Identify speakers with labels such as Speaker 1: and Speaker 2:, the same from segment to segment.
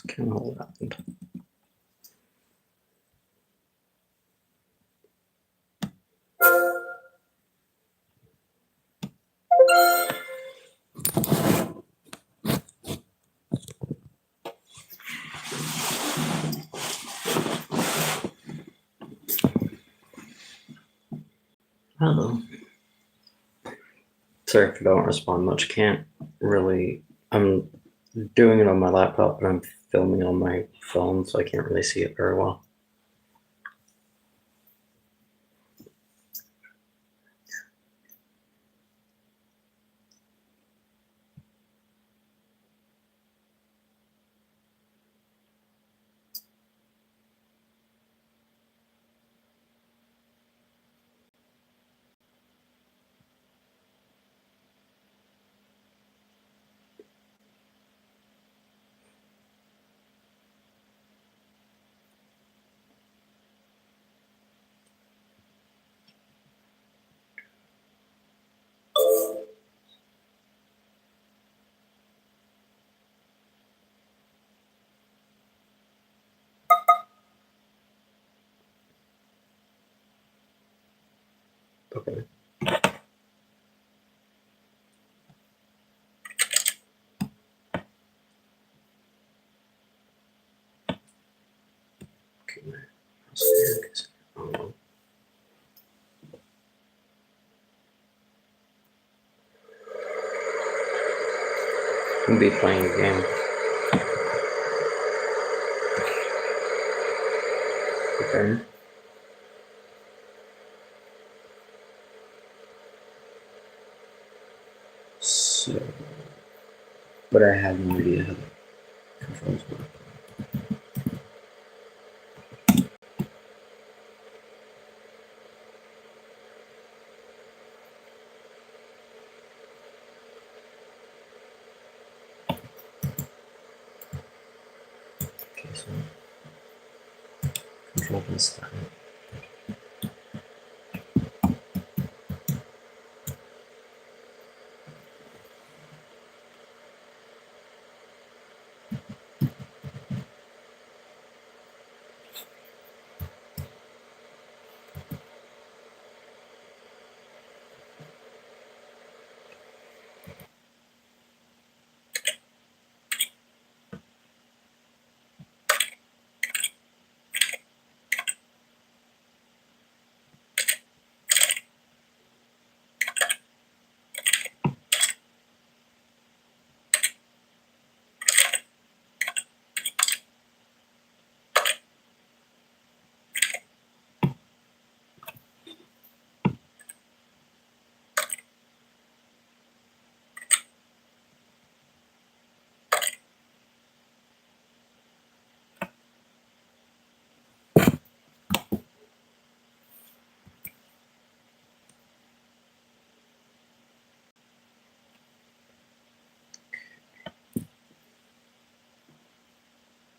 Speaker 1: Kind of what happened. Hello. Sorry if I don't respond much. Can't really. I'm doing it on my laptop, but I'm filming on my phone, so I can't really see it very well. Okay. I'll be playing a game. Okay. So, but I have no idea how the controls work. Okay, so control this time.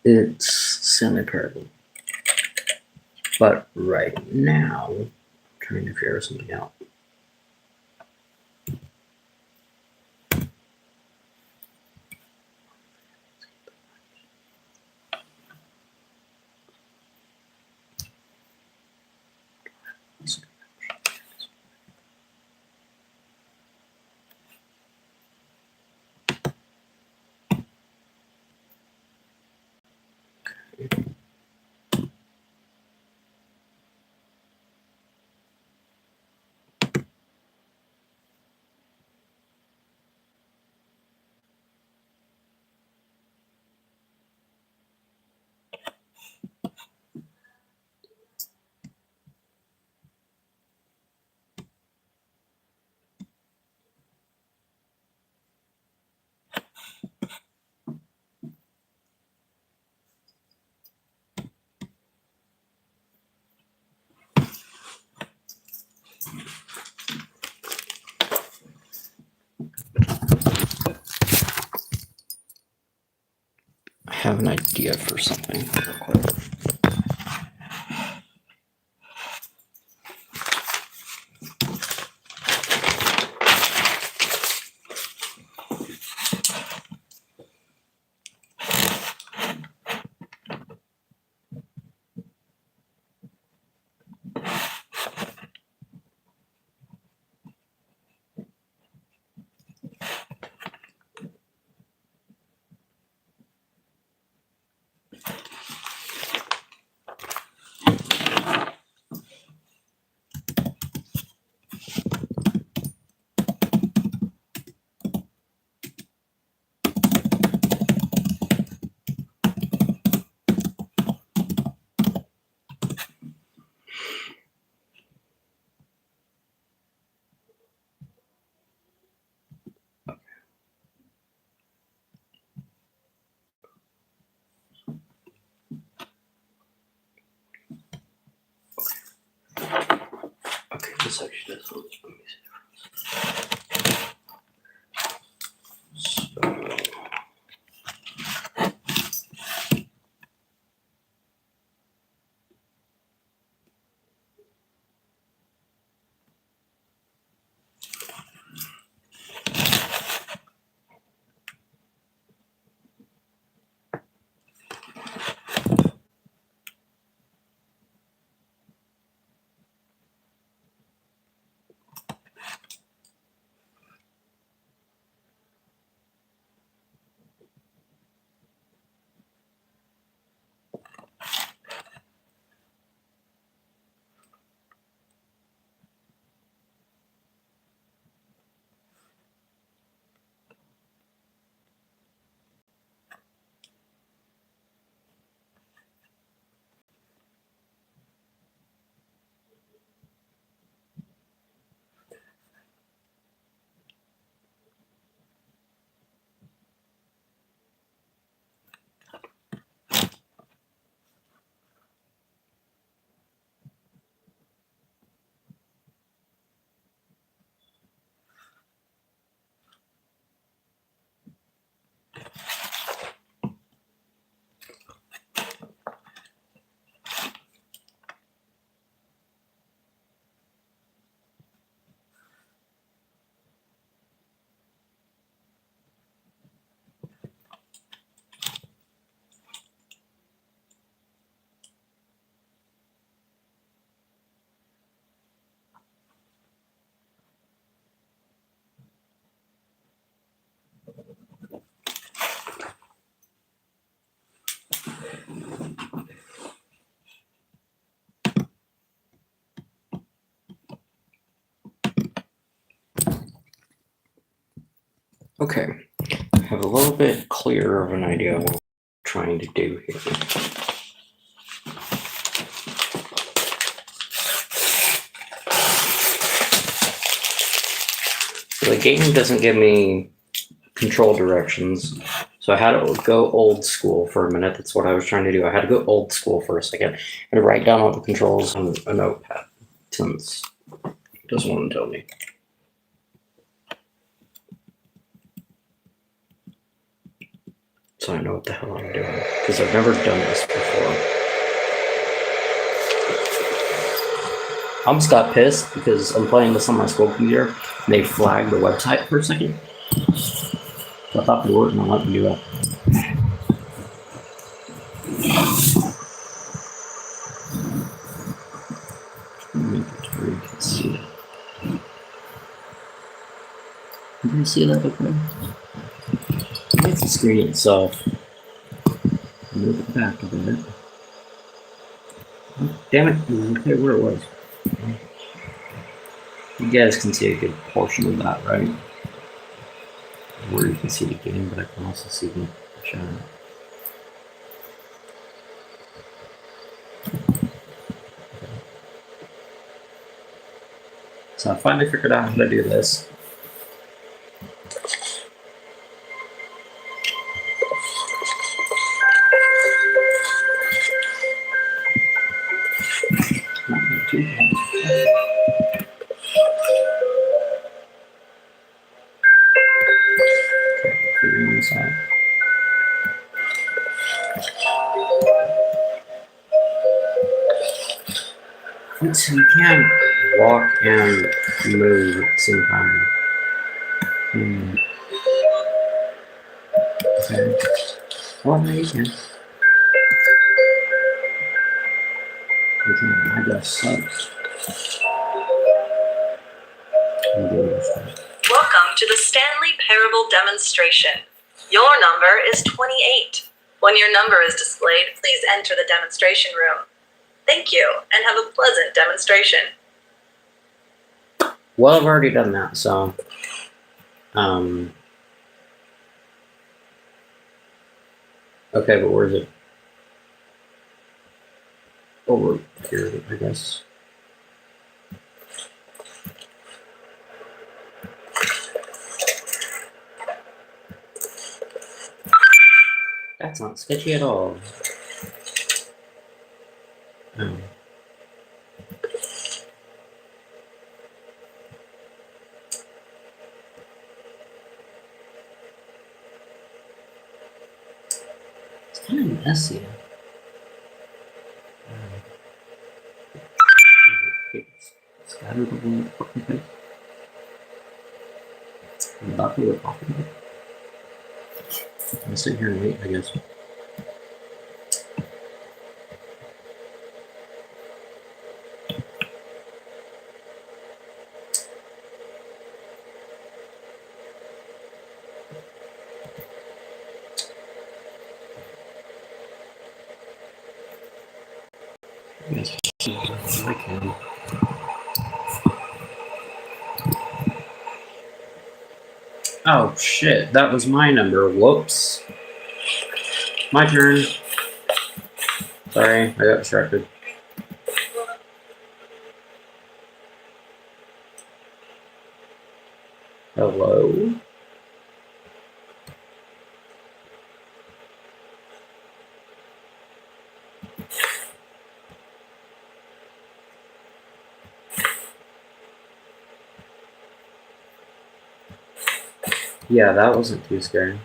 Speaker 1: It's semi-parable. But right now, I'm trying to figure something out. I have an idea for something. This actually does not make sense. Okay, I have a little bit clearer of an idea of what I'm trying to do here. So the game doesn't give me control directions, so I had to go old school for a minute. That's what I was trying to do. I had to go old school for a second and write down all the controls on a notepad, since it doesn't want to tell me. So I know what the hell I'm doing, because I've never done this before. I almost got pissed because I'm playing this on my school computer and they flagged the website for a second. So I thought they were going to let me do that. Make it where you can see it. Can you see that okay? It's the screen itself. Move it back a bit. Oh, damn it, okay where it was. You guys can see a good portion of that, right? Where you can see the game, but I can also see the shadow. So I finally figured out how to do this. Not too bad. Okay, figuring this out. So you can't walk and move at the same time. Okay. Well, no, you can. I guess sucks.
Speaker 2: Welcome to the Stanley Parable demonstration. Your number is 28. When your number is displayed, please enter the demonstration room. Thank you, and have a pleasant demonstration.
Speaker 1: Well, I've already done that, so okay, but where's it? Over here, I guess. That's not sketchy at all. kind of messy. Scattered a little fucking bit. I'm about to look off a bit. I'll sit here and wait, I guess. Yes, I can. Oh shit, that was my number. Whoops. My turn. Sorry, I got distracted. Hello? Yeah, that wasn't too scary.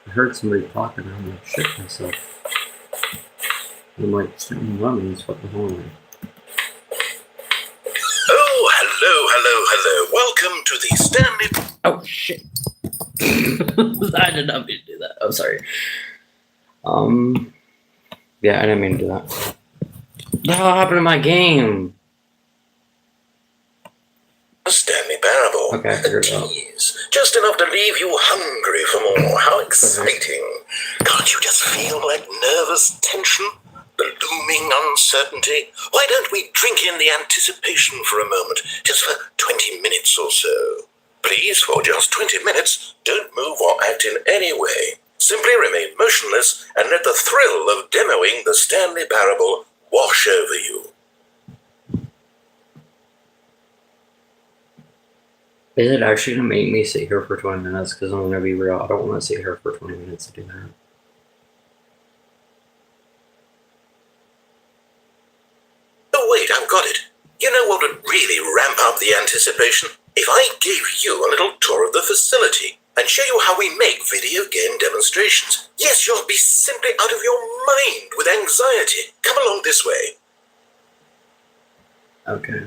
Speaker 1: I heard somebody talking and I'm like, shit myself. I'm like, Stanley Lemons, what the hell am I?
Speaker 3: Oh, hello. Welcome to the Stanley...
Speaker 1: Oh, shit. I did not mean to do that. I'm sorry. Yeah, I didn't mean to do that. What the hell happened to my game?
Speaker 3: Stanley Parable.
Speaker 1: Okay, I figured it out.
Speaker 3: Tease. Just enough to leave you hungry for more. How exciting. Can't you just feel that nervous tension? The looming uncertainty? Why don't we drink in the anticipation for a moment, just for 20 minutes or so? Please, for just 20 minutes, don't move or act in any way. Simply remain motionless and let the thrill of demoing the Stanley Parable wash over you.
Speaker 1: Is it actually going to make me sit here for 20 minutes? Because I'm going to be real. I don't want to sit here for 20 minutes to do that.
Speaker 3: Oh wait, I've got it. You know what would really ramp up the anticipation? If I gave you a little tour of the facility and show you how we make video game demonstrations. Yes, you'll be simply out of your mind with anxiety. Come along this way.
Speaker 1: Okay.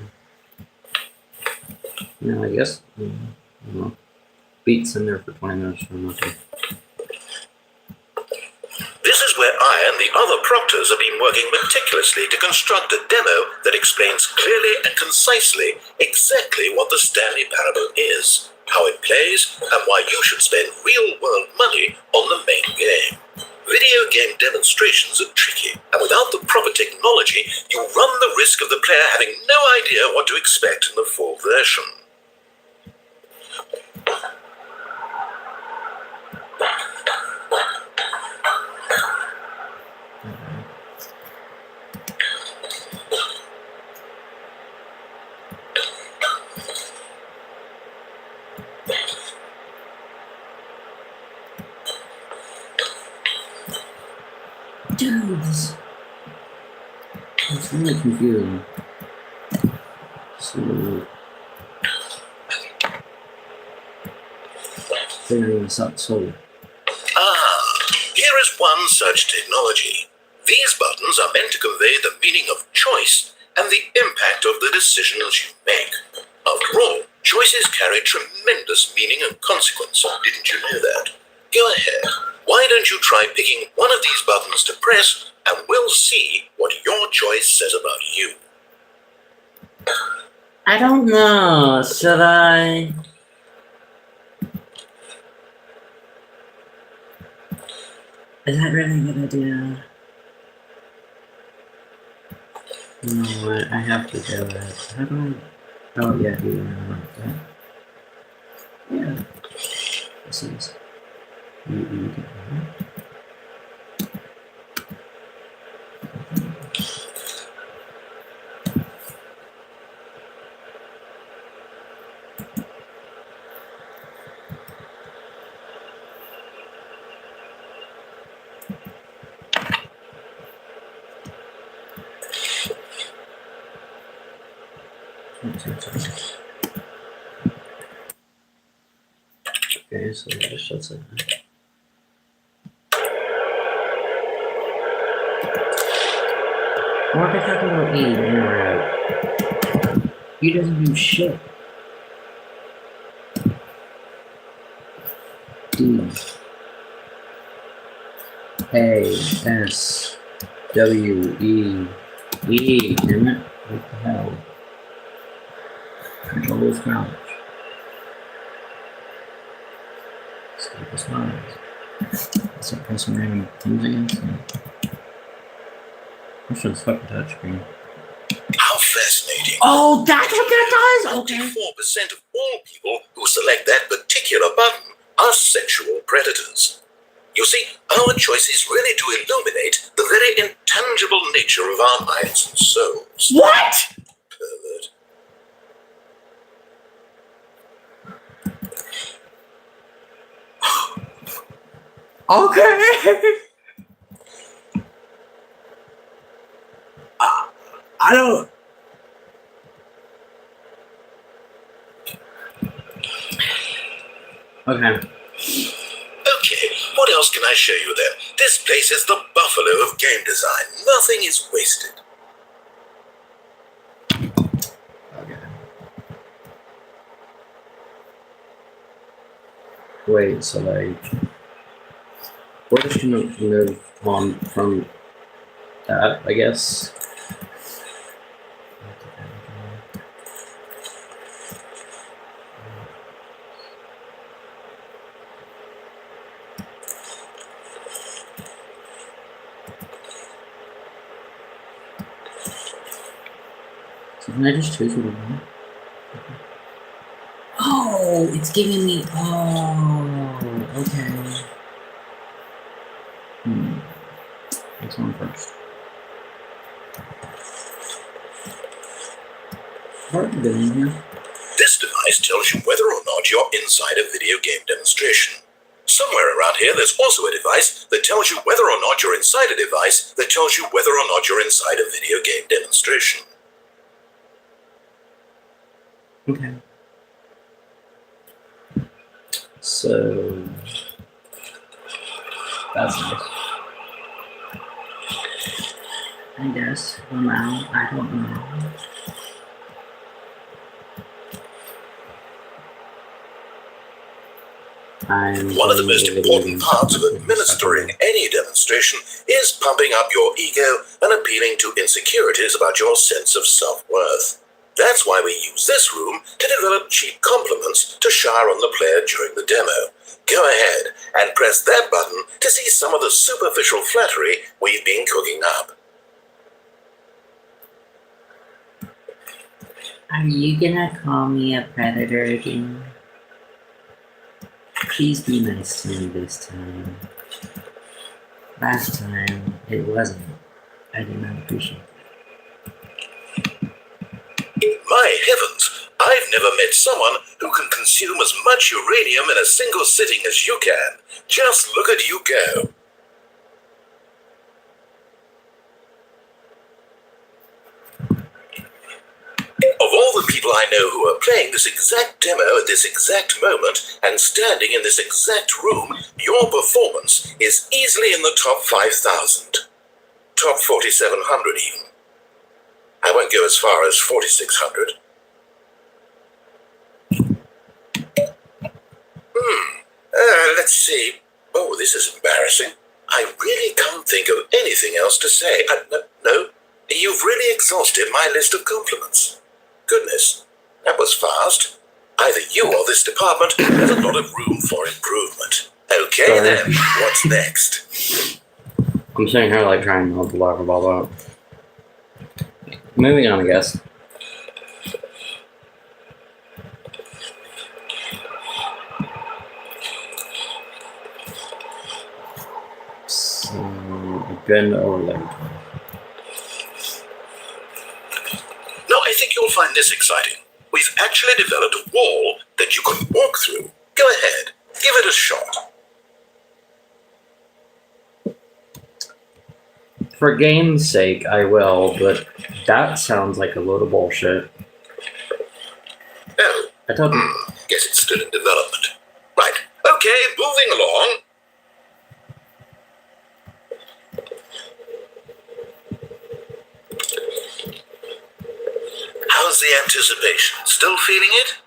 Speaker 1: Yeah, I guess. Beats in there for 20 minutes for nothing.
Speaker 3: This is where I and the other proctors have been working meticulously to construct a demo that explains clearly and concisely exactly what the Stanley Parable is, how it plays, and why you should spend real-world money on the main game. Video game demonstrations are tricky, and without the proper technology, you run the risk of the player having no idea what to expect in the full version.
Speaker 1: Dudes. It's really confusing. So, figuring this out slowly.
Speaker 3: Here is one such technology. These buttons are meant to convey the meaning of choice and the impact of the decisions you make. After all, choices carry tremendous meaning and consequence. Didn't you know that? Go ahead. Why don't you try picking one of these buttons to press, and we'll see what your choice says about you.
Speaker 1: I don't know. Should I? Is that really a good idea? You know what? I have to do it. How do I? Oh, yeah, like that. Yeah. This is. You get that. Okay, so it just shuts it. Why are they talking about E in or out? He doesn't do shit. D A S W E E. Damn it! What the hell? Control this crouch. Escape this lines. Start pressing random things again. I should fucking touchscreen.
Speaker 3: How fascinating.
Speaker 1: Oh, that's what that does? Okay.
Speaker 3: 94% of all people who select that particular button are sexual predators. You see, our choices really do illuminate the very intangible nature of our minds and souls.
Speaker 1: What?
Speaker 3: Pervert.
Speaker 1: Okay. I don't. Okay.
Speaker 3: Okay, what else can I show you there? This place is the buffalo of game design. Nothing is wasted.
Speaker 1: Okay. Wait, so like, we're just gonna move on from that, I guess. So can I just choose one? Oh, it's giving me. Oh, okay. This one first. What are you doing here?
Speaker 3: This device tells you whether or not you're inside a video game demonstration. Somewhere around here, there's also a device that tells you whether or not you're inside a device that tells you whether or not you're inside a video game demonstration.
Speaker 1: Okay. So that's nice. I guess. Well, I don't know.
Speaker 3: One of the most important parts of administering any demonstration is pumping up your ego and appealing to insecurities about your sense of self-worth. That's why we use this room to develop cheap compliments to shower on the player during the demo. Go ahead and press that button to see some of the superficial flattery we've been cooking up.
Speaker 1: Are you gonna call me a predator again? Please be nice to me this time. Last time, it wasn't. I did not appreciate it.
Speaker 3: My heavens, I've never met someone who can consume as much uranium in a single sitting as you can. Just look at you go. Of all the people I know who are playing this exact demo at this exact moment and standing in this exact room, your performance is easily in the top 5,000. Top 4,700 even. I won't go as far as 4,600. Let's see. Oh, this is embarrassing. I really can't think of anything else to say. No, you've really exhausted my list of compliments. Goodness, that was fast. Either you or this department has a lot of room for improvement. Okay then, what's next?
Speaker 1: I'm sitting here like trying not to laugh about that. Moving on, I guess. So, bend overlay.
Speaker 3: No, I think you'll find this exciting. We've actually developed a wall that you can walk through. Go ahead, give it a shot.
Speaker 1: For game's sake, I will, but that sounds like a load of bullshit. I told you.
Speaker 3: Guess it's still in development. Right. Okay, moving along. How's the anticipation? Still feeling it?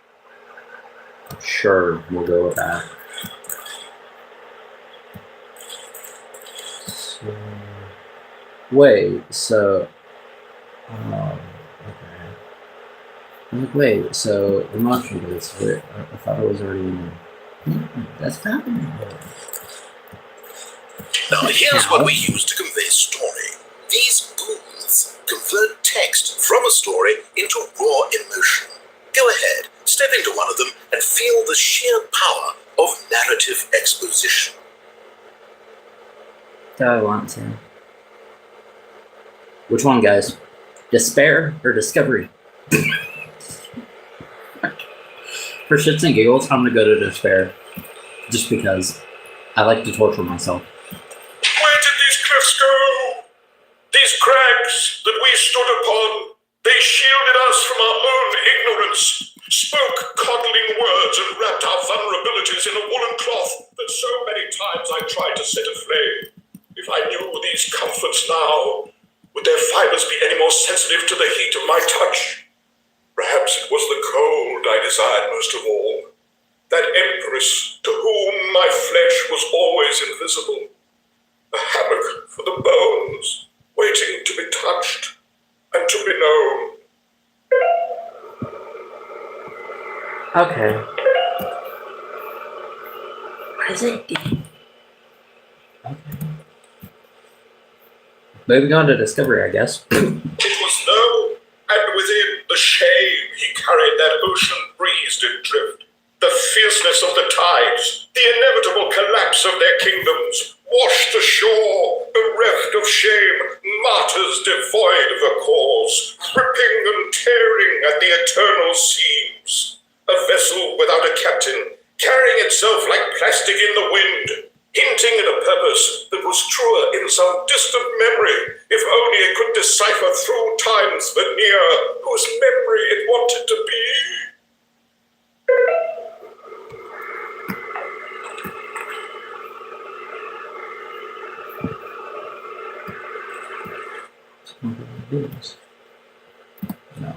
Speaker 1: Sure, we'll go with that. So, wait, so... okay. I'm like, wait, so emotion base, I thought it was already in there. That's happening.
Speaker 3: Now, here's what we use to convey story. These booths convert text from a story into raw emotion. Go ahead, step into one of them, and feel the sheer power of narrative exposition.
Speaker 1: Do I want to? Which one, guys? Despair or discovery? For shits and giggles, I'm gonna go to despair. Just because I like to torture myself.
Speaker 4: Where did these cliffs go? These crags that we stood upon, they shielded us from our own ignorance, spoke coddling words and wrapped our vulnerabilities in a woolen cloth that so many times I tried to set aflame. If I knew these comforts now, would their fibers be any more sensitive to the heat of my touch? Perhaps it was the cold I desired most of all. That empress to whom my flesh was always invisible. A hammock for the bones, waiting to be touched and to be known.
Speaker 1: Okay. What is it? Okay. Moving on to discovery, I guess.
Speaker 4: It was low, and within the shame he carried that ocean breeze did drift. The fierceness of the tides, the inevitable collapse of their kingdoms, washed ashore, bereft of shame, martyrs devoid of a cause, ripping and tearing at the eternal seams. A vessel without a captain, carrying itself like plastic in the wind, hinting at a purpose that was truer in some distant memory, if only it could decipher through times veneer whose memory it wanted to be.
Speaker 1: No.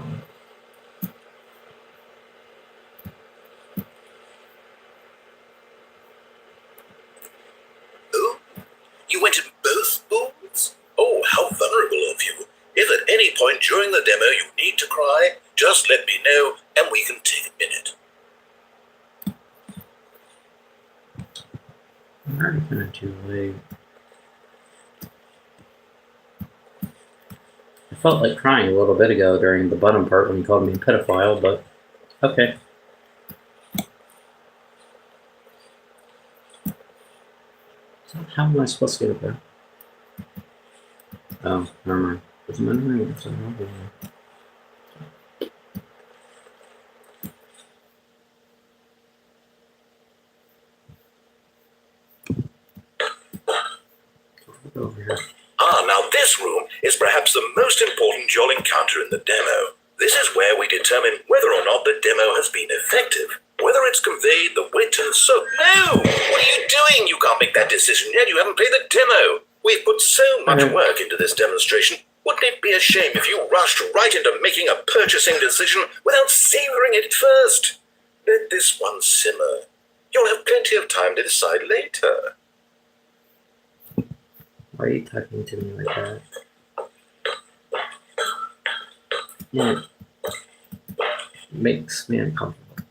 Speaker 3: Oh, you went in both booths? Oh, how vulnerable of you. If at any point during the demo you need to cry, just let me know and we can take a minute.
Speaker 1: I'm already kind of too late. I felt like crying a little bit ago during the bottom part when he called me a pedophile, but okay. So how am I supposed to get it there? Oh, never mind. It's my ring. It's another one. Over here.
Speaker 3: Ah, now this room is perhaps the most important you'll encounter in the demo. This is where we determine whether or not the demo has been effective, whether it's conveyed the wit and so... No! What are you doing? You can't make that decision yet. You haven't played the demo. We've put so much work into this demonstration. Wouldn't it be a shame if you rushed right into making a purchasing decision without savoring it first? Let this one simmer. You'll have plenty of time to decide later.
Speaker 1: Why are you talking to me like that? Yeah. Makes me uncomfortable.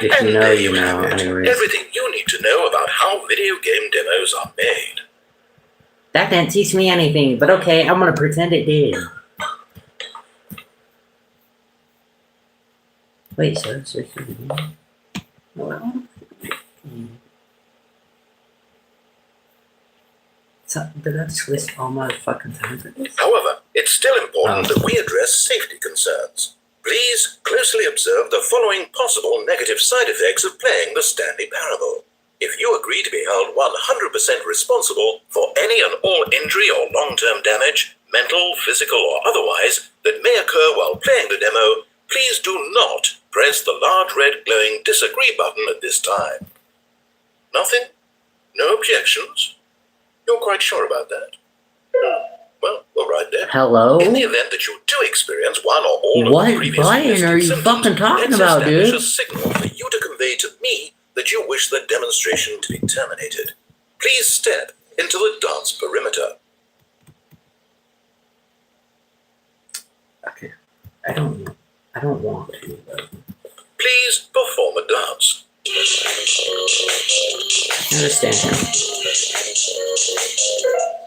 Speaker 1: If you know, you know, anyways.
Speaker 3: Everything you need to know about how video game demos are made.
Speaker 1: That didn't teach me anything, but okay, I'm gonna pretend it did. Wait, so well, so did I just waste all my fucking time for this?
Speaker 3: However, it's still important that we address safety concerns. Please closely observe the following possible negative side effects of playing the Stanley Parable. If you agree to be held 100% responsible for any and all injury or long-term damage, mental, physical, or otherwise, that may occur while playing the demo, please do not press the large red glowing disagree button at this time. Nothing? No objections? You're quite sure about that? Well, all right then.
Speaker 1: Hello?
Speaker 3: In the event that you do experience one or all
Speaker 1: What
Speaker 3: of the previously
Speaker 1: button
Speaker 3: listed
Speaker 1: are you
Speaker 3: symptoms,
Speaker 1: fucking talking
Speaker 3: let's
Speaker 1: about,
Speaker 3: establish
Speaker 1: dude?
Speaker 3: a signal for you to convey to me that you wish the demonstration to be terminated. Please step into the dance perimeter.
Speaker 1: Okay. I don't want to.
Speaker 3: Please perform a dance.
Speaker 1: I understand him.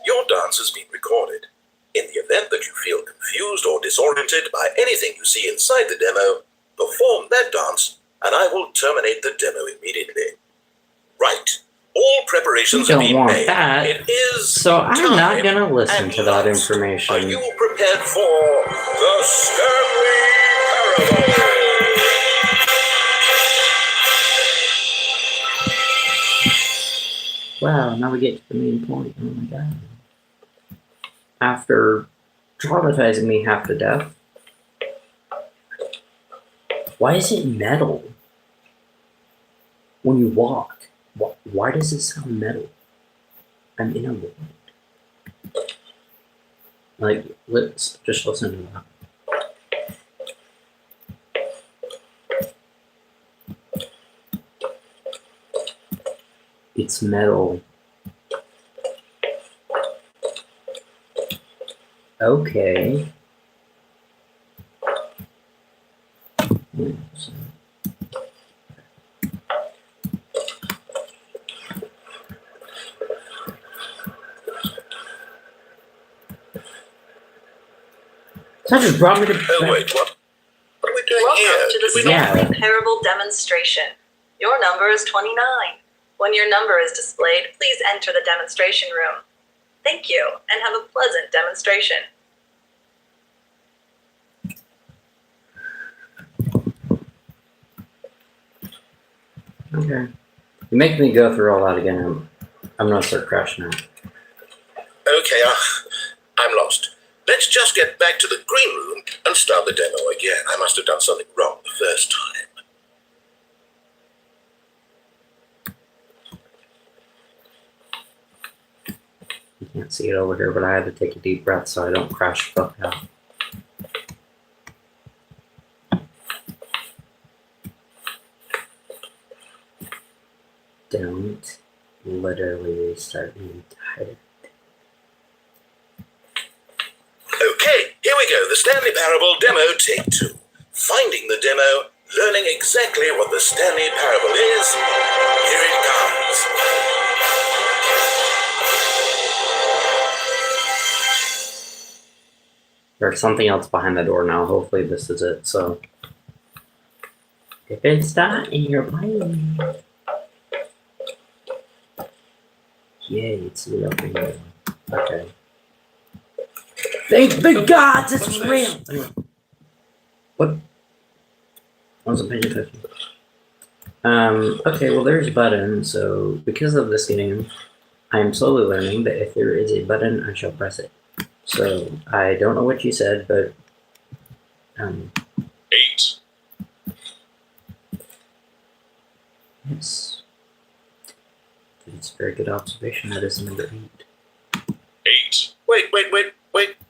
Speaker 3: Your dance has been recorded. In the event that you feel confused or disoriented by anything you see inside the demo, perform that dance, and I will terminate the demo immediately. Right. All preparations
Speaker 1: You
Speaker 3: have
Speaker 1: don't
Speaker 3: been
Speaker 1: want
Speaker 3: made.
Speaker 1: that.
Speaker 3: It is
Speaker 1: So I'm not
Speaker 3: time
Speaker 1: gonna listen
Speaker 3: and
Speaker 1: to that
Speaker 3: last. Are
Speaker 1: information.
Speaker 3: you prepared for the Stanley Parable?
Speaker 1: Wow, now we get to the main point. Oh my god. After traumatizing me half to death. Why is it metal? When you walk, why does it sound metal? I'm in a void. Like, let's just listen to that. It's metal. Okay. That just brought me to.
Speaker 3: Oh, wait, what? What are we doing here?
Speaker 2: Welcome to the
Speaker 3: Did we not-
Speaker 2: Stanley Parable demonstration. Your number is 29. When your number is displayed, please enter the demonstration room. Thank you, and have a pleasant demonstration.
Speaker 1: Okay. You make me go through all that again. I'm gonna start crashing out.
Speaker 3: Okay, I'm lost. Let's just get back to the green room and start the demo again. I must have done something wrong the first time.
Speaker 1: You can't see it over here, but I had to take a deep breath so I don't crash the fuck out. Don't literally restart the entire.
Speaker 3: Okay, here we go. The Stanley Parable demo, take 2. Finding the demo, learning exactly what the Stanley Parable is. Here it comes.
Speaker 1: There's something else behind the door now. Hopefully this is it. So if it's not and you're playing, yay, it's real thing. Okay. Thank the gods, it's real. What? I wasn't paying attention. Okay, well there's a button, so because of this game, I am slowly learning that if there is a button, I shall press it. So I don't know what you said, but
Speaker 4: 8.
Speaker 1: yes. It's a very good observation. That is number 8.
Speaker 4: 8.
Speaker 3: Wait.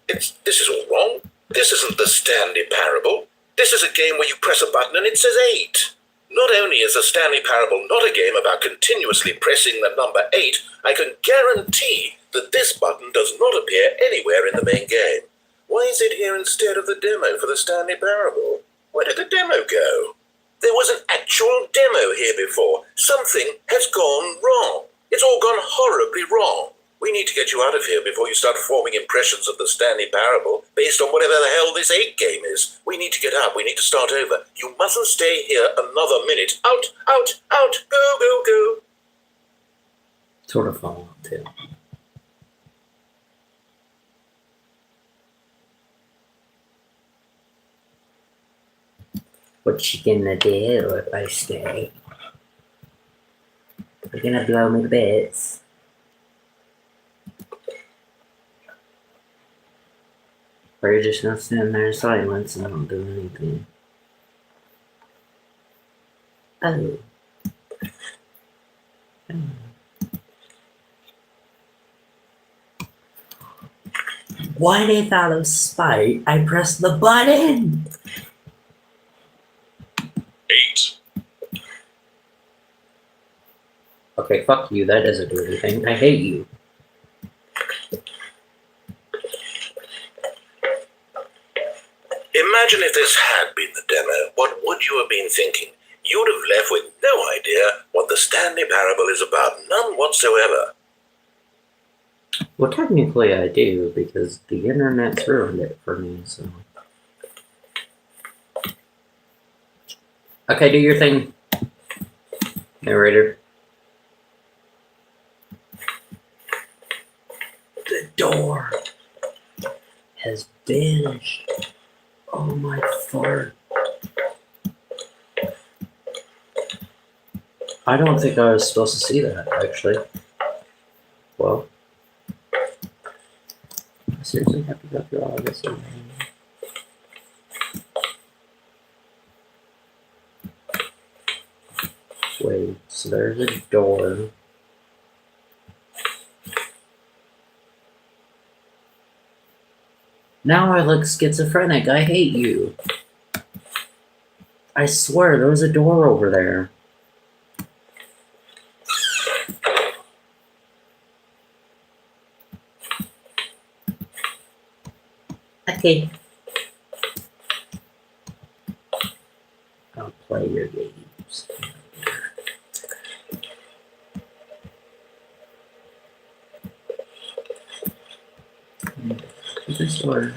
Speaker 3: This is all wrong. This isn't the Stanley Parable. This is a game where you press a button and it says 8. Not only is the Stanley Parable not a game about continuously pressing the number 8, I can guarantee that this button does not appear anywhere in the main game. Why is it here instead of the demo for the Stanley Parable? Where did the demo go? There was an actual demo here before. Something has gone wrong. It's all gone horribly wrong. We need to get you out of here before you start forming impressions of the Stanley Parable based on whatever the hell this 8 game is. We need to get out. We need to start over. You mustn't stay here another minute. Out. Go.
Speaker 1: Sort of follow up too. What you gonna do if I stay? You're gonna blow me to bits. Or you're just gonna stand there in silence and not do anything. Oh. What if out of spite I press the button?
Speaker 4: 8.
Speaker 1: Okay, fuck you, that doesn't do anything. I hate you.
Speaker 3: Imagine if this had been the demo. What would you have been thinking? You'd have left with no idea what the Stanley Parable is about. None whatsoever.
Speaker 1: Well, technically I do, because the internet's ruined it for me, so... Okay, do your thing, narrator. The door has vanished. Oh my fart. I don't think I was supposed to see that, actually. Well, I seriously have to go through all of this again. Wait, so there's a door. Now I look schizophrenic. I hate you. I swear, there was a door over there. Okay. I'll play your games. This door.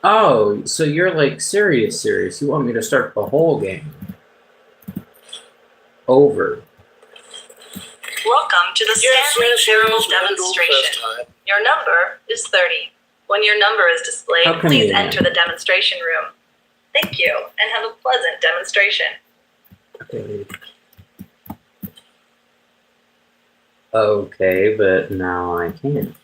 Speaker 1: Oh, so you're like serious. You want me to start the whole game over.
Speaker 2: Welcome to the Stanley Parable demonstration. Your number is 30. When your number is displayed,
Speaker 1: How
Speaker 2: please
Speaker 1: convenient.
Speaker 2: enter the demonstration room. Thank you, and have a pleasant demonstration.
Speaker 1: Okay. Okay, but now I can't.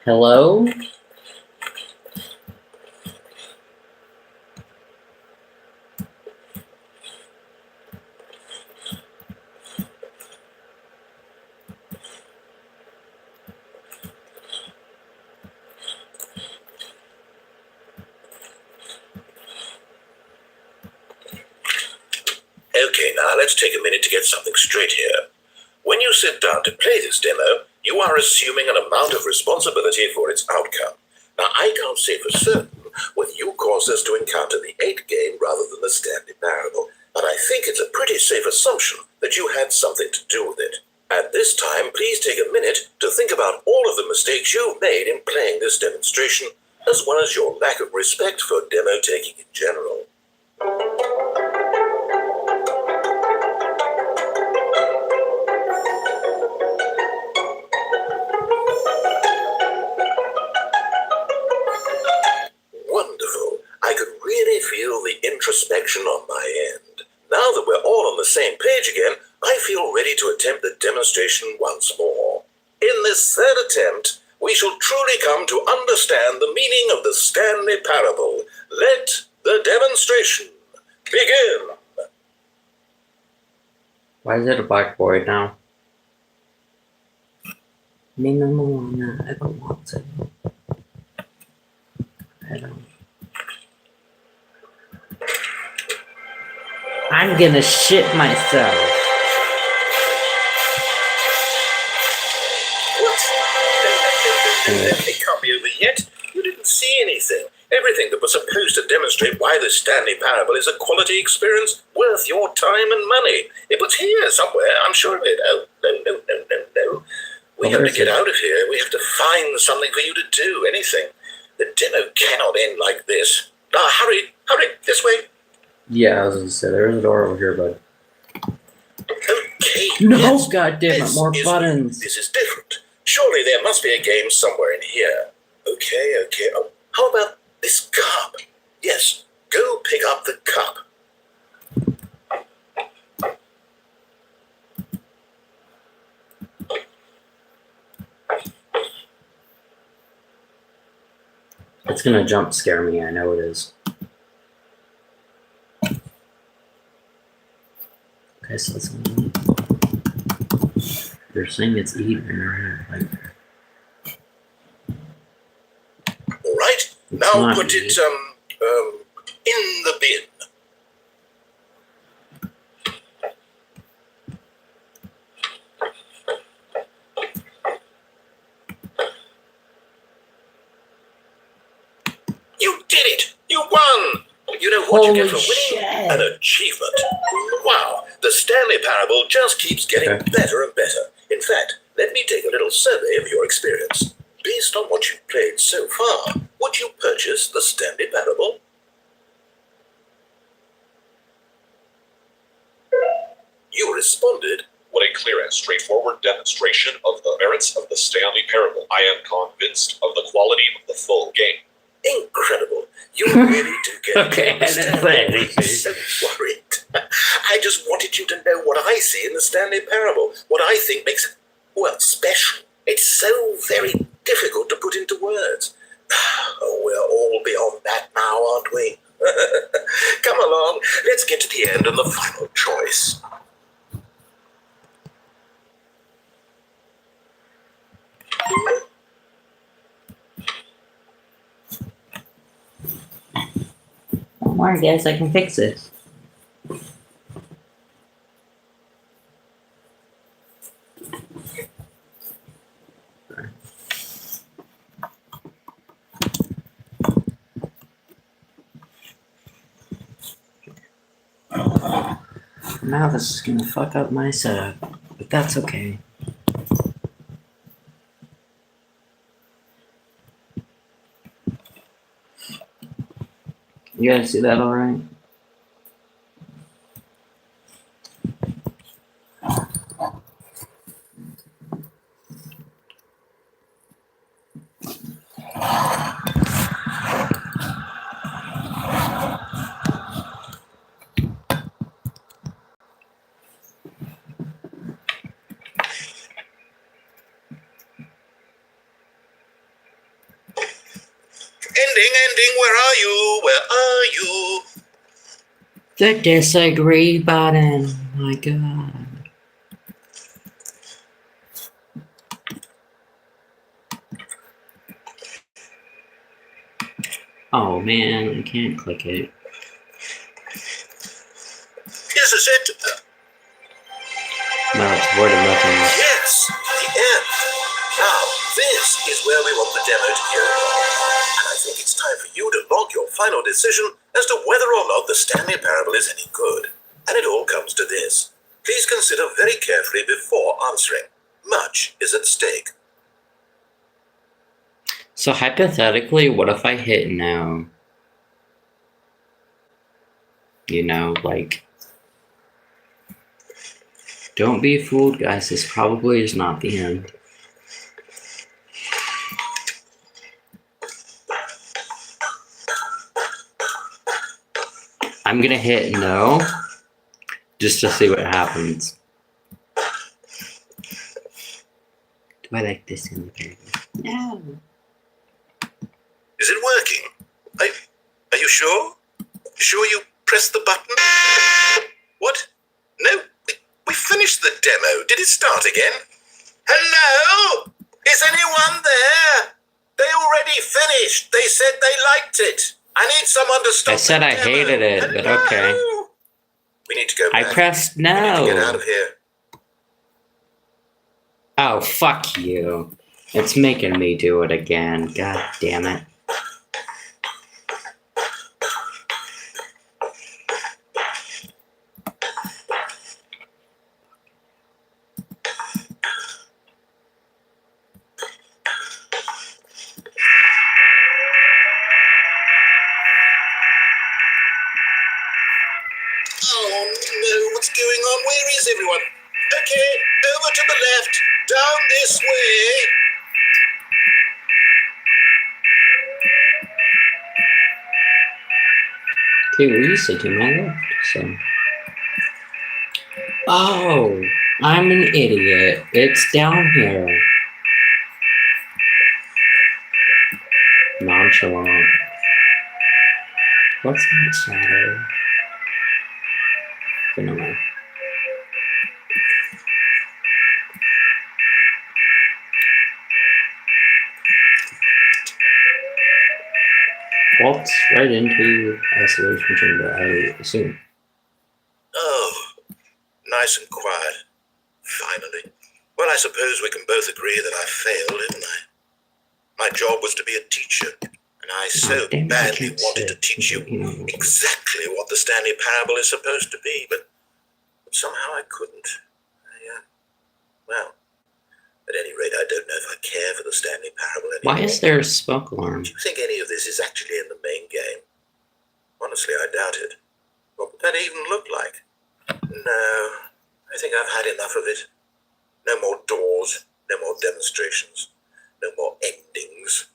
Speaker 1: Hello?
Speaker 3: Okay, now let's take a minute to get something straight here. When you sit down to play this demo, you are assuming an amount of responsibility for its outcome. Now, I can't say for certain whether you caused us to encounter the 8 game rather than the Stanley Parable, but I think it's a pretty safe assumption that you had something to do with it. At this time, please take a minute to think about all of the mistakes you've made in playing this demonstration, as well as your lack of respect for demo taking in general. Wonderful. I could really feel the introspection on my end. Now that we're all on the same page again, I feel ready to attempt the demonstration once more. In this third attempt, we shall truly come to understand the meaning of the Stanley Parable. Let the demonstration begin.
Speaker 1: Why is it a blackboard now? No, I don't want to. I don't. I'm gonna shit myself.
Speaker 3: What? It can't be over yet. You didn't see anything. Everything that was supposed to demonstrate why the Stanley Parable is a quality experience worth your time and money. It was here somewhere, I'm sure of it. Oh, no. We have to get out of here. We have to find something for you to do, anything. The demo cannot end like this. Now, hurry, this way.
Speaker 1: Yeah, I was gonna say, there's a door over here, bud.
Speaker 3: Okay.
Speaker 1: No,
Speaker 3: yes,
Speaker 1: goddammit, more buttons.
Speaker 3: This is different. Surely there must be a game somewhere in here. Okay. How about this cup? Yes, go pick up the cup.
Speaker 1: It's gonna jump scare me, I know it is. Okay, so that's they're saying it's even, right? Like,
Speaker 3: All right, now
Speaker 1: not
Speaker 3: put it in the bin. You did it! You won! You know what you get for winning? An achievement. Wow, the Stanley Parable just keeps getting better and better. In fact, let me take a little survey of your experience. Based on what you've played so far, would you purchase the Stanley Parable? You responded,
Speaker 4: What a clear and straightforward demonstration of the merits of the Stanley Parable. I am convinced of the quality of the full game.
Speaker 3: incredible. You really do get it.
Speaker 1: Okay, I didn't say anything.
Speaker 3: I'm so worried. I just wanted you to know what I see in the Stanley Parable, what I think makes it, well, special. It's so very difficult to put into words. Oh, we're all beyond that now, aren't we? Come along, let's get to the end and the final choice.
Speaker 1: Don't worry, guys, I can fix this. Now this is gonna fuck up my setup, but that's okay. You guys see that all right?
Speaker 3: Ending, where are you? Where are you?
Speaker 1: The disagree button. My God. Oh man, I can't click it.
Speaker 3: This is it.
Speaker 1: No, it's void of nothing.
Speaker 3: Yes, the end. Now, this is where we want the demo to go. And I think it's time for you to log your final decision as to whether or not the Stanley Parable is any good. And it all comes to this. Please consider very carefully before answering. Much is at stake.
Speaker 1: So hypothetically, what if I hit no? You know, like, don't be fooled, guys. This probably is not the end. I'm gonna hit no, just to see what happens. Do I like this in the game? No.
Speaker 3: Is it working? Are you sure? Sure you pressed the button? What? No, we finished the demo. Did it start again? Hello? Is anyone there? They already finished. They said they liked it. I need someone to stop.
Speaker 1: I said I hated it, but okay.
Speaker 3: We need to go back.
Speaker 1: I pressed no.
Speaker 3: We need to get out of here.
Speaker 1: Oh, fuck you. It's making me do it again. God damn it.
Speaker 3: Oh no, what's going on? Where is everyone? Okay, over to the left, down this way.
Speaker 1: Okay, where you sit to my left, so. Oh, I'm an idiot. It's down here. Nonchalant. What's that shadow? Okay, never mind. Walks right into isolation chamber, I assume.
Speaker 3: Oh, nice and quiet. Finally. Well, I suppose we can both agree that I failed, didn't I? My job was to be a teacher, and I so
Speaker 1: damn it, I
Speaker 3: badly
Speaker 1: can't
Speaker 3: wanted to
Speaker 1: sit.
Speaker 3: teach you
Speaker 1: know.
Speaker 3: exactly what the Stanley Parable is supposed to be, but somehow I couldn't. Well, at any rate, I don't know if I care for the Stanley Parable anymore.
Speaker 1: Why is there a smoke alarm?
Speaker 3: Do you think any of this is actually in the main game? Honestly, I doubt it. What would that even look like? No, I think I've had enough of it. No more doors, no more demonstrations, no more endings.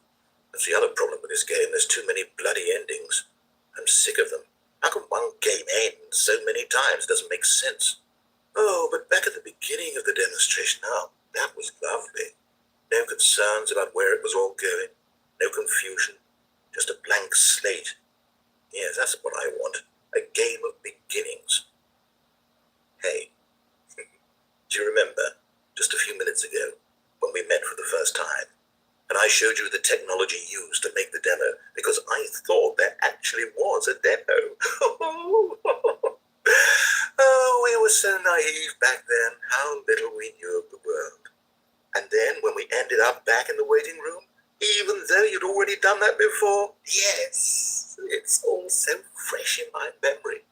Speaker 3: That's the other problem with this game. There's too many bloody endings. I'm sick of them. How can one game end so many times? It doesn't make sense. Oh, but back at the beginning of the demonstration, that was lovely. No concerns about where it was all going. No confusion. Just a blank slate. Yes, that's what I want. A game of beginnings. Hey, do you remember, just a few minutes ago, when we met for the first time, and I showed you the technology used to make the demo, because I thought there actually was a demo. Oh, we were so naive back then, how little we knew of the world. And then when we ended up back in the waiting room, even though you'd already done that before, yes, it's all so fresh in my memory.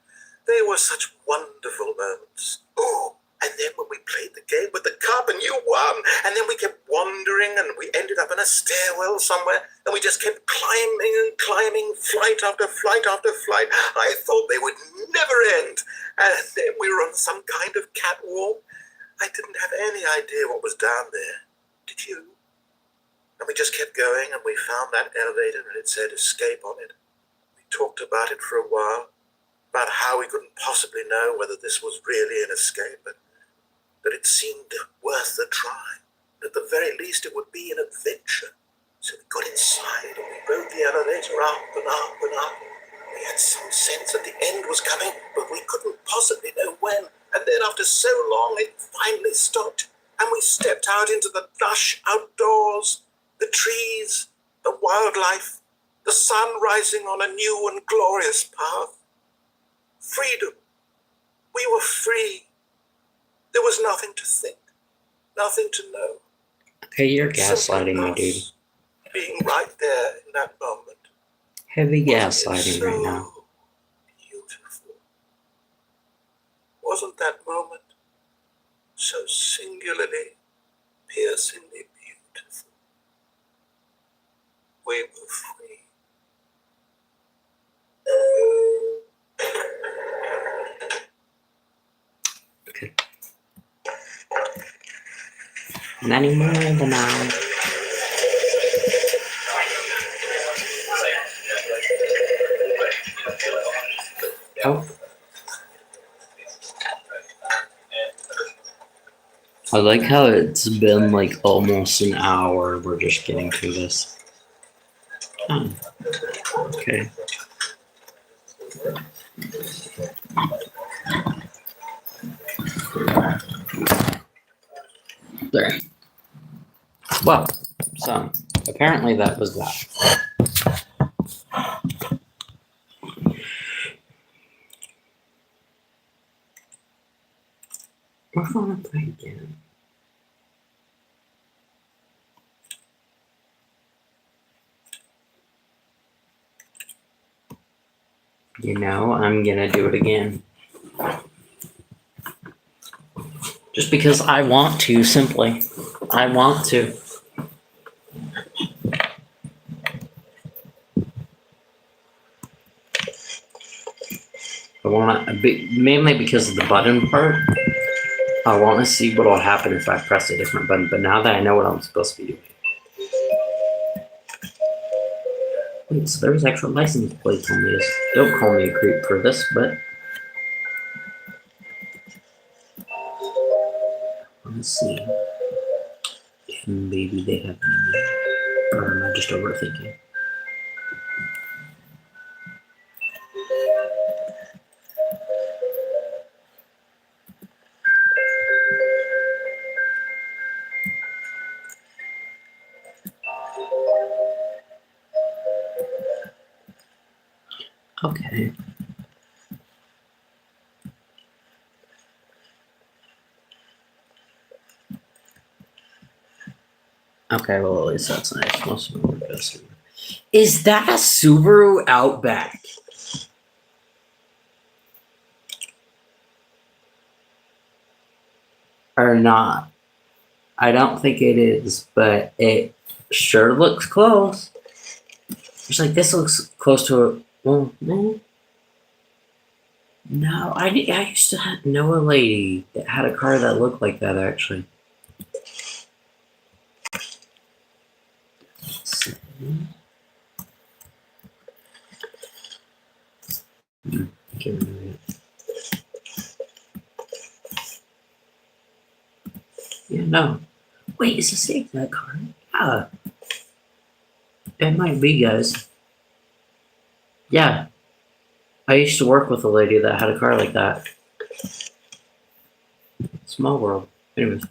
Speaker 3: They were such wonderful moments. Oh, and then when we played the game with the cup and you won, and then we kept wandering and we ended up in a stairwell somewhere, and we just kept climbing and climbing, flight after flight after flight. I thought they would never end. And then we were on some kind of catwalk. I didn't have any idea what was down there. Did you? And we just kept going, and we found that elevator, and it said escape on it. We talked about it for a while, about how we couldn't possibly know whether this was really an escape, but that it seemed worth the try. At the very least, it would be an adventure. So we got inside, and we rode the elevator up and up and up. We had some sense that the end was coming, but we couldn't possibly know when. And then after so long, it finally stopped, and we stepped out into the lush outdoors, the trees, the wildlife, the sun rising on a new and glorious path. Freedom. We were free. There was nothing to think, nothing to know.
Speaker 1: Okay, you're gaslighting me, dude.
Speaker 3: Being right there in that moment.
Speaker 1: Heavy gaslighting right now.
Speaker 3: Beautiful. Wasn't that moment so singularly, piercingly beautiful? We were free.
Speaker 1: Okay. Not anymore than now. Oh. I like how it's been like almost an hour. We're just getting through this. Oh. Okay. There. Well, so apparently that was that. We're gonna play again. You know, I'm gonna do it again. Just because I want to, simply. I want to. I want to, mainly because of the button part. I want to see what will happen if I press a different button, but now that I know what I'm supposed to be doing. Wait, so there's actual license plates on these. Don't call me a creep for this, but let's see. If maybe they have, or am I just overthinking? Okay. Okay, well, at least that's nice. Most of them are just. Is that a Subaru Outback? Or not? I don't think it is, but it sure looks close. It's like, this looks close to a. Well, no. No, I used to know a lady that had a car that looked like that, actually. Yeah, no. Wait, is this the exact car? Yeah. It might be, guys. Yeah. I used to work with a lady that had a car like that. Small world. Anyways.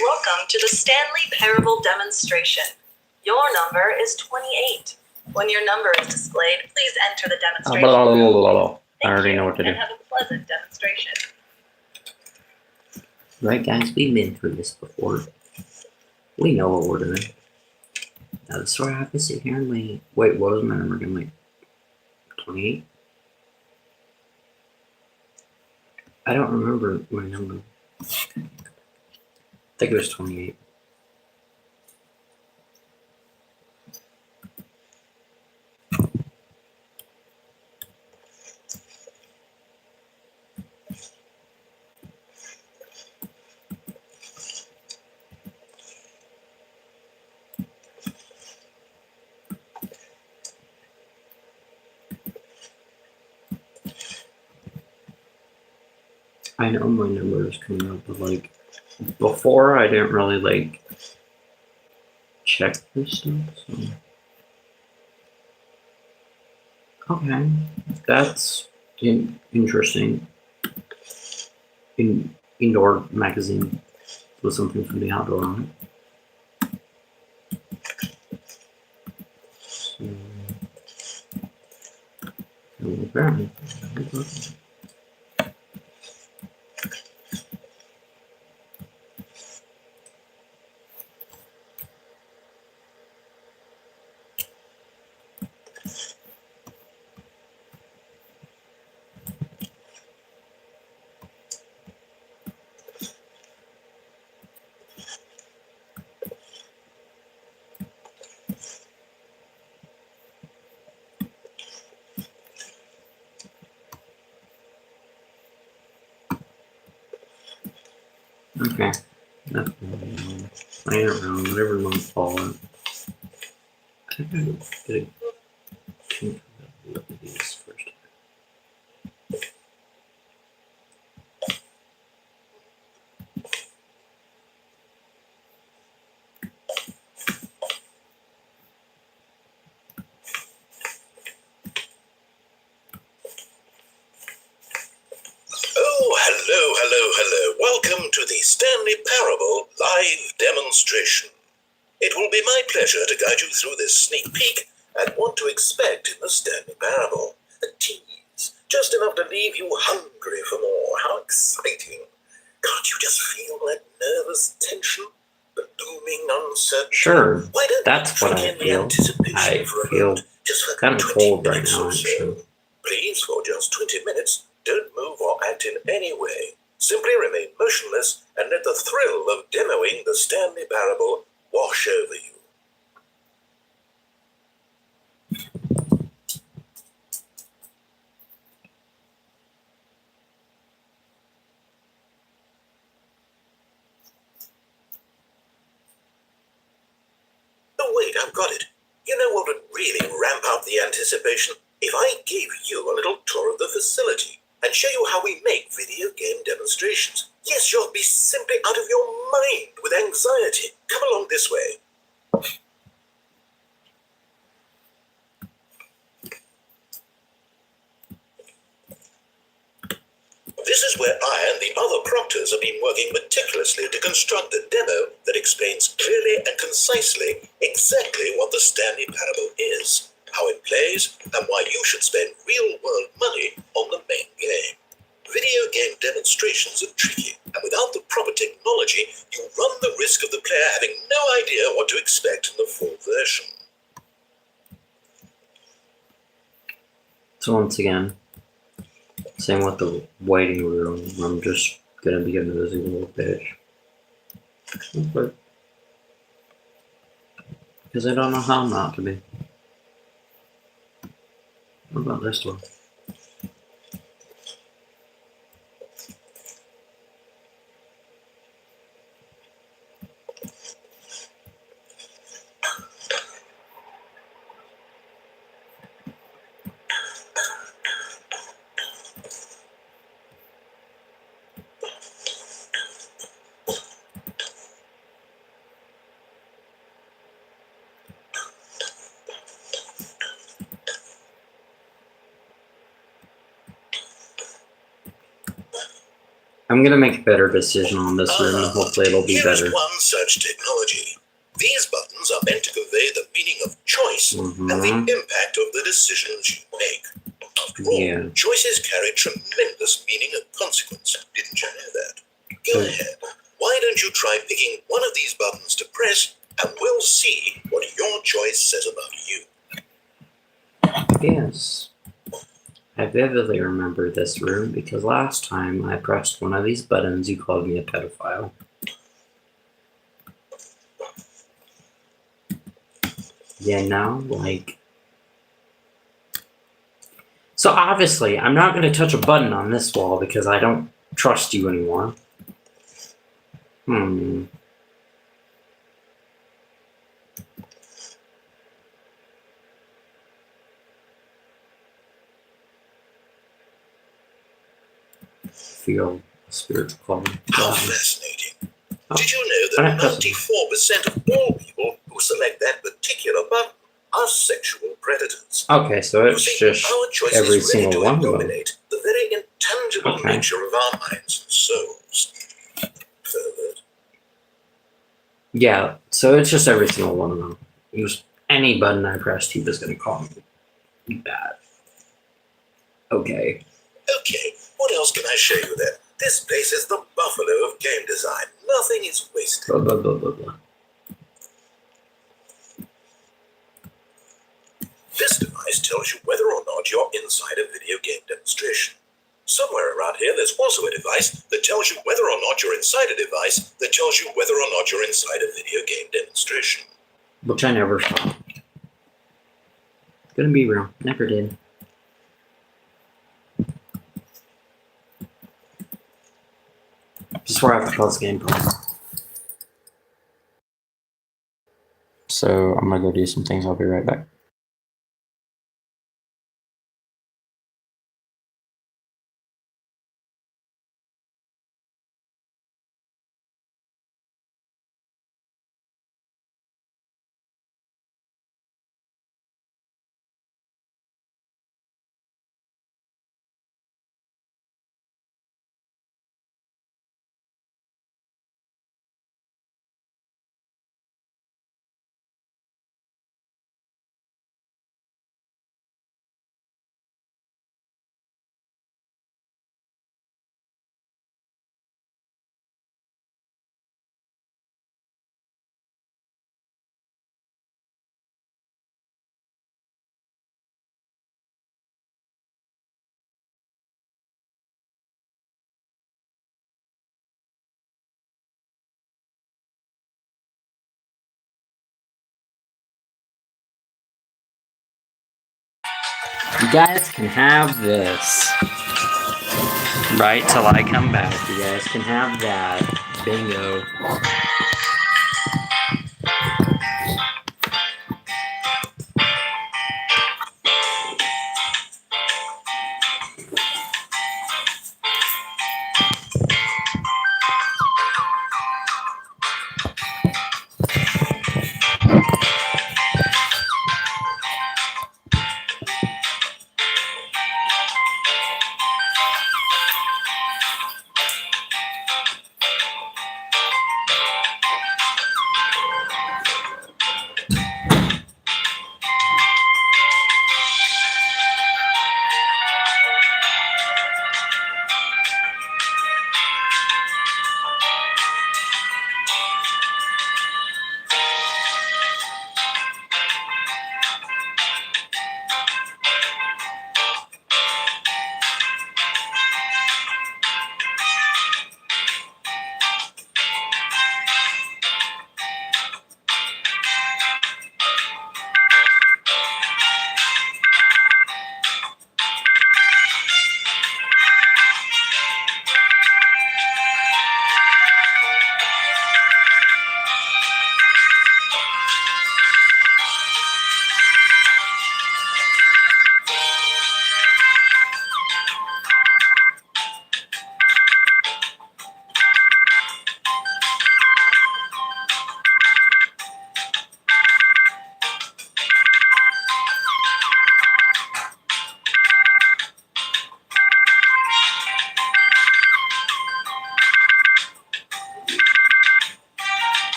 Speaker 2: Welcome to the Stanley Parable demonstration. Your number is 28. When your number is displayed, please enter the demonstration room.
Speaker 1: I already know what to do.
Speaker 2: And have a pleasant demonstration.
Speaker 1: Right, guys? We've been through this before. We know what we're doing. Now, the story I have to sit here and wait. Wait, what was my number again? Like 28? I don't remember my number. I think it was 28. I know my number is coming up, but like before I didn't really like check this stuff. So. Okay, that's interesting. Indoor magazine with something from the outdoor on it. So, apparently. Okay. That's playing around, whatever month fall in. I think I'm gonna look at these first.
Speaker 3: Oh, hello. Welcome to the Stanley Parable live demonstration. It will be my pleasure to guide you through this sneak peek at what to expect in the Stanley Parable. A tease, just enough to leave you hungry for more. How exciting. Can't you just feel that nervous tension? The looming uncertainty?
Speaker 1: Sure,
Speaker 3: Why don't
Speaker 1: that's
Speaker 3: we
Speaker 1: what
Speaker 3: drink
Speaker 1: I
Speaker 3: in the
Speaker 1: feel.
Speaker 3: anticipation
Speaker 1: I
Speaker 3: for a
Speaker 1: feel
Speaker 3: moment, just for
Speaker 1: kind of
Speaker 3: 20
Speaker 1: cold right
Speaker 3: minutes
Speaker 1: now,
Speaker 3: or so.
Speaker 1: actually.
Speaker 3: Please, for just 20 minutes, don't move or act in any way, Simply remain motionless and let the thrill of demoing the Stanley Parable wash over you. Oh wait, I've got it. You know what would really ramp up the anticipation? If I gave you a little tour of the facility and show you how we make video game demonstrations. Yes, you'll be simply out of your mind with anxiety. Come along this way. This is where I and the other proctors have been working meticulously to construct a demo that explains clearly and concisely exactly what the Stanley Parable is, how it plays, and why you should spend real-world money on the main game. Video game demonstrations are tricky, and without the proper technology, you run the risk of the player having no idea what to expect in the full version.
Speaker 1: So once again, same with the waiting room. I'm just gonna be a nosy little bitch. Because I don't know how not to be. What about this one? I'm gonna make a better decision on this room and hopefully it'll be better.
Speaker 3: Here's one such technology. These buttons are meant to convey the meaning of choice and the impact of the decisions you make. After all, choices carry tremendous meaning and consequence. Didn't you know that? Go ahead. Why don't you try picking one of these buttons to press, and we'll see what your choice says about you.
Speaker 1: Yes. I vividly remember this room because last time I pressed one of these buttons, you called me a pedophile. Yeah, now, like... So obviously, I'm not going to touch a button on this wall because I don't trust you anymore. Feel spiritual quality.
Speaker 3: How fascinating. Did you know that 94% of all people who select that particular button are sexual predators?
Speaker 1: Okay, so it's just every single one of them.
Speaker 3: The very intangible nature of our minds and souls. Pervert.
Speaker 1: Yeah, so it's just every single one of them. Just any button I pressed, he was going to call me bad. Okay.
Speaker 3: Okay, what else can I show you then? This place is the buffalo of game design. Nothing is wasted.
Speaker 1: Blah, blah, blah, blah, blah.
Speaker 3: This device tells you whether or not you're inside a video game demonstration. Somewhere around here, there's also a device that tells you whether or not you're inside a device that tells you whether or not you're inside a video game demonstration.
Speaker 1: Which I never saw. Gonna be real. Never did. Just where I have to pause the game. So I'm gonna go do some things. I'll be right back. You guys can have this. Right till I come back. You guys can have that. Bingo.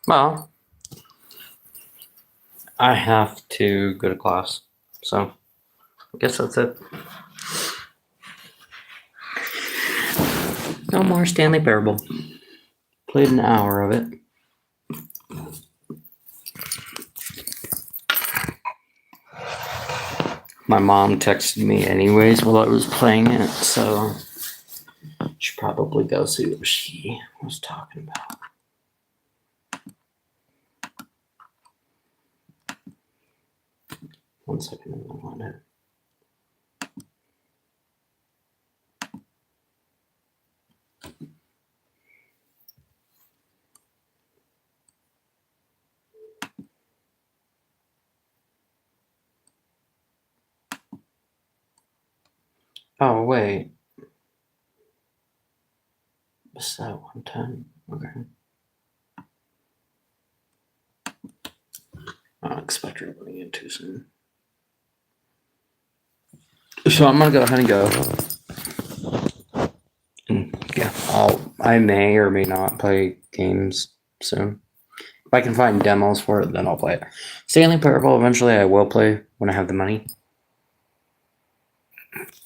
Speaker 1: Well, I have to go to class, so I guess that's it. No more Stanley Parable. Played an hour of it. My mom texted me anyways while I was playing it, so I should probably go see what she was talking about. One second, I want it. Oh, wait. What's that? 110? Okay. I don't expect her running in too soon. So I'm gonna go ahead and go. And yeah, I may or may not play games soon. If I can find demos for it, then I'll play it. Stanley Parable, eventually I will play when I have the money.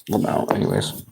Speaker 1: Well, no, anyways.